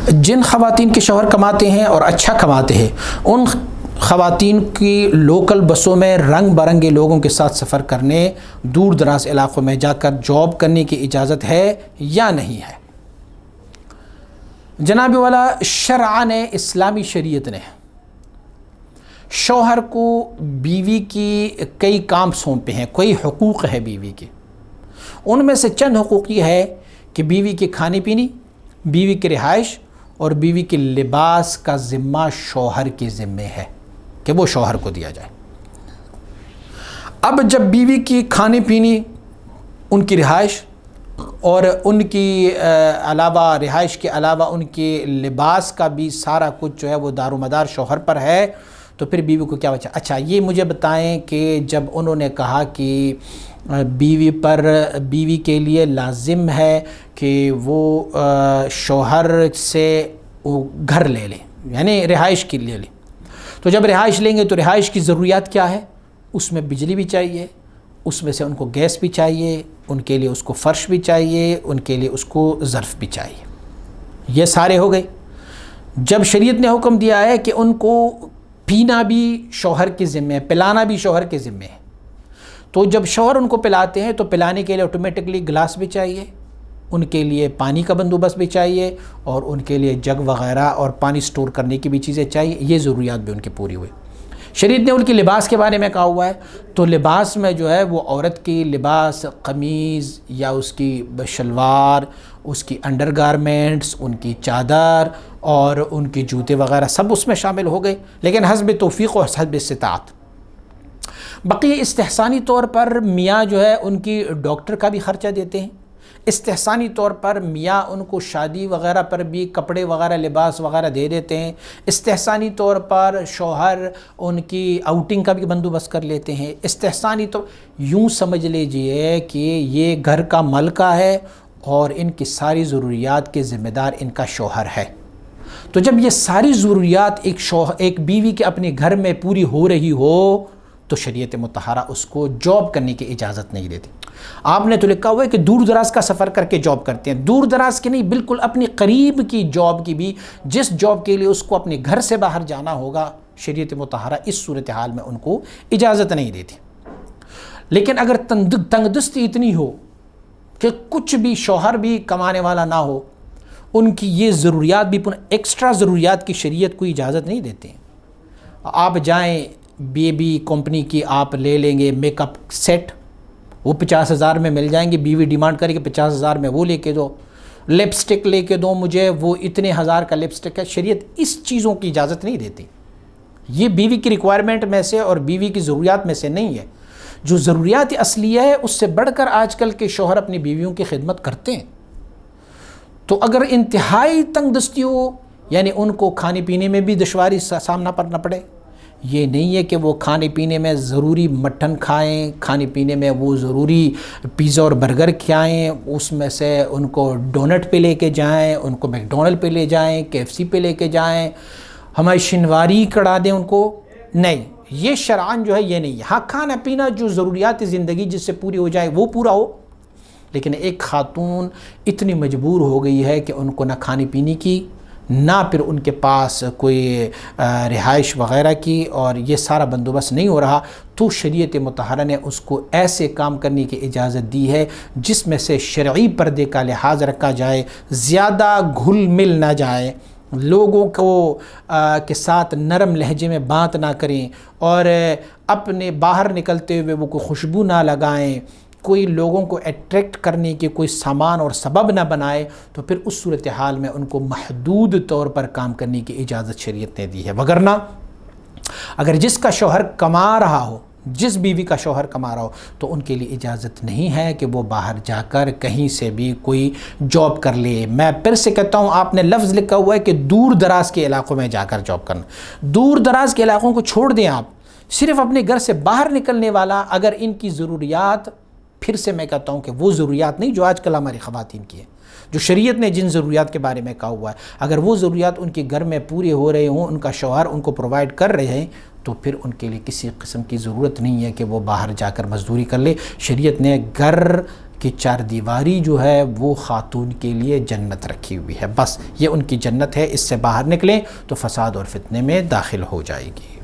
جن خواتین کے شوہر کماتے ہیں اور اچھا کماتے ہیں ان خواتین کی لوکل بسوں میں رنگ برنگے لوگوں کے ساتھ سفر کرنے، دور دراز علاقوں میں جا کر جاب کرنے کی اجازت ہے یا نہیں ہے؟ جناب والا، شرعاً اسلامی شریعت نے شوہر کو بیوی کی کئی کام سونپے ہیں، کئی حقوق ہے بیوی کے۔ ان میں سے چند حقوق یہ ہے کہ بیوی کے کھانے پینے، بیوی کی رہائش اور بیوی کے لباس کا ذمہ شوہر کے ذمے ہے کہ وہ شوہر کو دیا جائے۔ اب جب بیوی کی کھانے پینے، ان کی رہائش اور ان کی علاوہ رہائش کے علاوہ ان کے لباس کا بھی سارا کچھ جو ہے وہ دار و مدار شوہر پر ہے، تو پھر بیوی کو کیا بچا؟ اچھا یہ مجھے بتائیں کہ جب انہوں نے کہا کہ بیوی کے لیے لازم ہے کہ وہ شوہر سے وہ گھر لے لیں، یعنی رہائش کے لیے لیں، تو جب رہائش لیں گے تو رہائش کی ضروریات کیا ہے؟ اس میں بجلی بھی چاہیے، اس میں سے ان کو گیس بھی چاہیے، ان کے لیے اس کو فرش بھی چاہیے، ان کے لیے اس کو ظرف بھی چاہیے۔ یہ سارے ہو گئے۔ جب شریعت نے حکم دیا ہے کہ ان کو پینا بھی شوہر کے ذمہ ہے، پلانا بھی شوہر کے ذمہ ہے، تو جب شوہر ان کو پلاتے ہیں تو پلانے کے لیے آٹومیٹکلی گلاس بھی چاہیے، ان کے لیے پانی کا بندوبست بھی چاہیے، اور ان کے لیے جگ وغیرہ اور پانی سٹور کرنے کی بھی چیزیں چاہیے۔ یہ ضروریات بھی ان کی پوری ہوئی۔ شریعت نے ان کی لباس کے بارے میں کہا ہوا ہے، تو لباس میں جو ہے وہ عورت کی لباس، قمیض یا اس کی شلوار، اس کی انڈر گارمنٹس، ان کی چادر اور ان کی جوتے وغیرہ سب اس میں شامل ہو گئے، لیکن حسب توفیق و حسب استطاعت۔ بقیہ استحسانی طور پر میاں جو ہے ان کی ڈاکٹر کا بھی خرچہ دیتے ہیں، استحسانی طور پر میاں ان کو شادی وغیرہ پر بھی کپڑے وغیرہ لباس وغیرہ دے دیتے ہیں، استحسانی طور پر شوہر ان کی آؤٹنگ کا بھی بندوبست کر لیتے ہیں، استحسانی طور یوں سمجھ لیجئے کہ یہ گھر کا ملکہ ہے اور ان کی ساری ضروریات کے ذمہ دار ان کا شوہر ہے۔ تو جب یہ ساری ضروریات ایک بیوی کے اپنے گھر میں پوری ہو رہی ہو تو شریعت مطہرہ اس کو جاب کرنے کی اجازت نہیں دیتی۔ آپ نے تو لکھا ہوا ہے کہ دور دراز کا سفر کر کے جاب کرتے ہیں، دور دراز کی نہیں، بالکل اپنی قریب کی جاب کی بھی، جس جاب کے لیے اس کو اپنے گھر سے باہر جانا ہوگا، شریعت مطہرہ اس صورتحال میں ان کو اجازت نہیں دیتی۔ لیکن اگر تنگ دستی اتنی ہو کہ کچھ بھی شوہر بھی کمانے والا نہ ہو، ان کی یہ ضروریات بھی ایکسٹرا ضروریات کی شریعت کو اجازت نہیں دیتے ہیں۔ آپ جائیں بیبی کمپنی کی آپ لے لیں گے میک اپ سیٹ، وہ 50,000 میں مل جائیں گے، بیوی ڈیمانڈ کرے کہ 50,000 میں وہ لے کے دو، لپسٹک لے کے دو مجھے، وہ اتنے ہزار کا لپسٹک ہے۔ شریعت اس چیزوں کی اجازت نہیں دیتی، یہ بیوی کی ریکوائرمنٹ میں سے اور بیوی کی ضروریات میں سے نہیں ہے۔ جو ضروریات اصلیہ ہے اس سے بڑھ کر آج کل کے شوہر اپنی بیویوں کی خدمت کرتے ہیں۔ تو اگر انتہائی تنگ دستی ہو، یعنی ان کو کھانے پینے میں بھی دشواری سامنا کرنا پڑے، یہ نہیں ہے کہ وہ کھانے پینے میں ضروری مٹن کھائیں، کھانے پینے میں وہ ضروری پیزا اور برگر کھائیں، اس میں سے ان کو ڈونٹ پہ لے کے جائیں، ان کو میک ڈونلڈ پہ لے جائیں، KFC پہ لے کے جائیں، ہماری شنواری کڑا دیں ان کو، نہیں، یہ شرعاً جو ہے یہ نہیں ہے۔ ہاں کھانا پینا جو ضروریات زندگی جس سے پوری ہو جائے وہ پورا ہو، لیکن ایک خاتون اتنی مجبور ہو گئی ہے کہ ان کو نہ کھانے پینے کی، نہ پھر ان کے پاس کوئی رہائش وغیرہ کی، اور یہ سارا بندوبست نہیں ہو رہا، تو شریعت مطہرہ نے اس کو ایسے کام کرنے کی اجازت دی ہے جس میں سے شرعی پردے کا لحاظ رکھا جائے، زیادہ گھل مل نہ جائے، لوگوں کو کے ساتھ نرم لہجے میں بات نہ کریں، اور اپنے باہر نکلتے ہوئے وہ کوئی خوشبو نہ لگائیں، کوئی لوگوں کو اٹریکٹ کرنے کے کوئی سامان اور سبب نہ بنائے، تو پھر اس صورتحال میں ان کو محدود طور پر کام کرنے کی اجازت شریعت نے دی ہے۔ وگرنہ اگر جس کا شوہر کما رہا ہو، جس بیوی کا شوہر کما رہا ہو، تو ان کے لیے اجازت نہیں ہے کہ وہ باہر جا کر کہیں سے بھی کوئی جاب کر لے۔ میں پھر سے کہتا ہوں، آپ نے لفظ لکھا ہوا ہے کہ دور دراز کے علاقوں میں جا کر جاب کرنا، دور دراز کے علاقوں کو چھوڑ دیں آپ، صرف اپنے گھر سے باہر نکلنے والا، اگر ان کی ضروریات، پھر سے میں کہتا ہوں کہ وہ ضروریات نہیں جو آج کل ہماری خواتین کی ہیں، جو شریعت نے جن ضروریات کے بارے میں کہا ہوا ہے، اگر وہ ضروریات ان کے گھر میں پورے ہو رہے ہوں، ان کا شوہر ان کو پرووائڈ کر رہے ہیں، تو پھر ان کے لیے کسی قسم کی ضرورت نہیں ہے کہ وہ باہر جا کر مزدوری کر لے۔ شریعت نے گھر کہ چار دیواری جو ہے وہ خاتون کے لیے جنت رکھی ہوئی ہے، بس یہ ان کی جنت ہے، اس سے باہر نکلیں تو فساد اور فتنے میں داخل ہو جائے گی۔